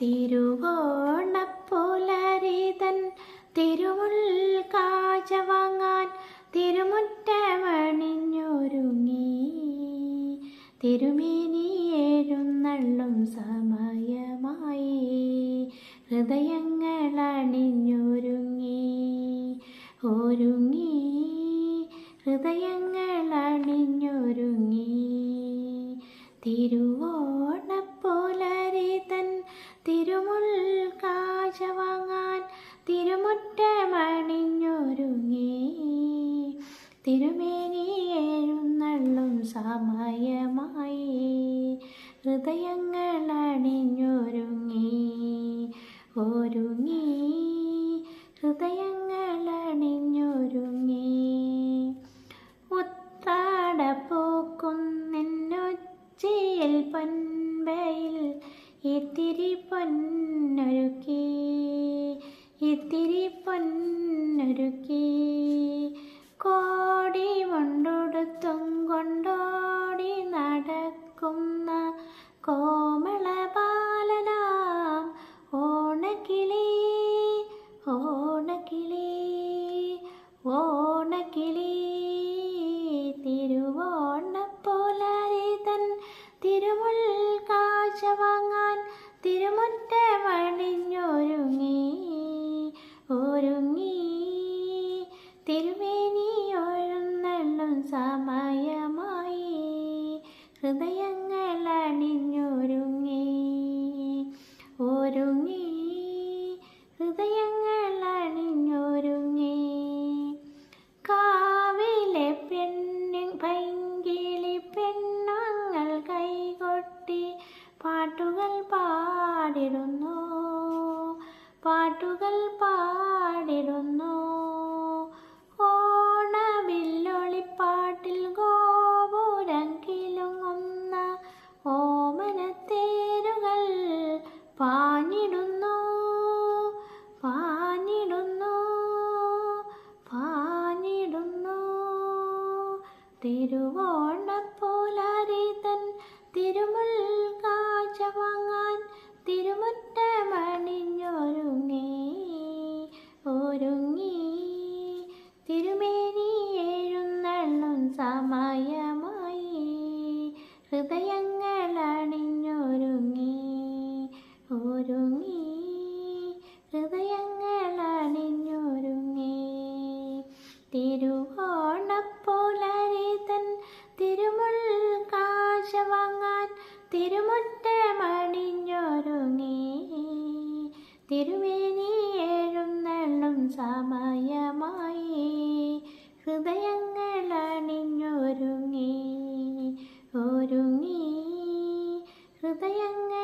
തിരുവോണപ്പുലരിതൻ തിരുമുൽ കാഴ്ച വാങ്ങാൻ തിരുമുറ്റമണിഞ്ഞൊരുങ്ങി. തിരുമേനി എഴുന്നള്ളും സമയമായി ഹൃദയങ്ങൾ അണിഞ്ഞൊരുങ്ങി. ഒരുങ്ങി ഹൃദയങ്ങൾ അണിഞ്ഞൊരുങ്ങി. തിരുവോണപ്പുലരിതൻ തിരുമുൽ കാഴ്ച വാങ്ങാൻ തിരുമുറ്റമണിഞ്ഞൊരുങ്ങി. തിരുമേനി എഴുന്നള്ളും സമയമായി ഹൃദയങ്ങൾ അണിഞ്ഞൊരുങ്ങി. ഒരുങ്ങി ഹൃദയങ്ങൾ അണിഞ്ഞൊരുങ്ങി. ഉത്രാടപ്പൂക്കുന്നിന്നുച്ചിയിൽ പൊൻപയിൽ ഇത്തിരി പൊന്നൊരുക്കി. ഇത്തിരി പൊന്നൊരുക്കി. കോടി മുണ്ടുടുത്തും കൊണ്ടോടി നടക്കുന്ന കോമള ബാലനാം ഓണക്കിളി. ഓണക്കിളി ഓണക്കിളി. തിരുവോണപ്പുലരിതൻ തിരുമുൽ കാഴ്ച വാങ്ങാൻ തിരുമുറ്റമണിഞ്ഞൊരുങ്ങി. ഒരുങ്ങി തിരുമേനി എഴുന്നള്ളും സമയമായി ഹൃദയങ്ങൾ അണിഞ്ഞൊരുങ്ങി. ഒരുങ്ങി ഹൃദയങ്ങൾ അണിഞ്ഞൊരുങ്ങി. കാവിലെ പൈങ്കിളി പെണ്ണുങ്ങൾ കൈകൊട്ടി പാട്ടുകൾ പാടിടുന്നു. പാട്ടുകൾ പാടിടുന്നു. ഓണവില്ലൊളിപ്പാട്ടിൽ ഗോപുരം കിലുങ്ങുന്ന ഓമനത്തേരുകൾ പാഞ്ഞിടുന്നു. പാഞ്ഞിടുന്നു. പാഞ്ഞിടുന്നു. തിരുവോണപ്പുലരിതൻ തിരുമുൽ കാഴ്ച വാങ്ങാൻ തിരുമുറ്റമണിഞ്ഞൊരുങ്ങി. ഒരുങ്ങി തിരുമേനി എഴുന്നള്ളും സമയമായി ഹൃദയങ്ങൾ അണിഞ്ഞൊരുങ്ങി. ഒരുങ്ങി ഹൃദയങ്ങൾ അണിഞ്ഞൊരുങ്ങി. തിരുവോണപ്പുലരിതൻ തിരുമുൽ കാഴ്ച വാങ്ങാൻ തിരുമുറ്റമണിഞ്ഞൊരുങ്ങി. തിരുമേനി എഴുന്നള്ളും സമയമായി ഹൃദയങ്ങൾ അണിഞ്ഞൊരുങ്ങി. ഒരുങ്ങി ഹൃദയങ്ങൾ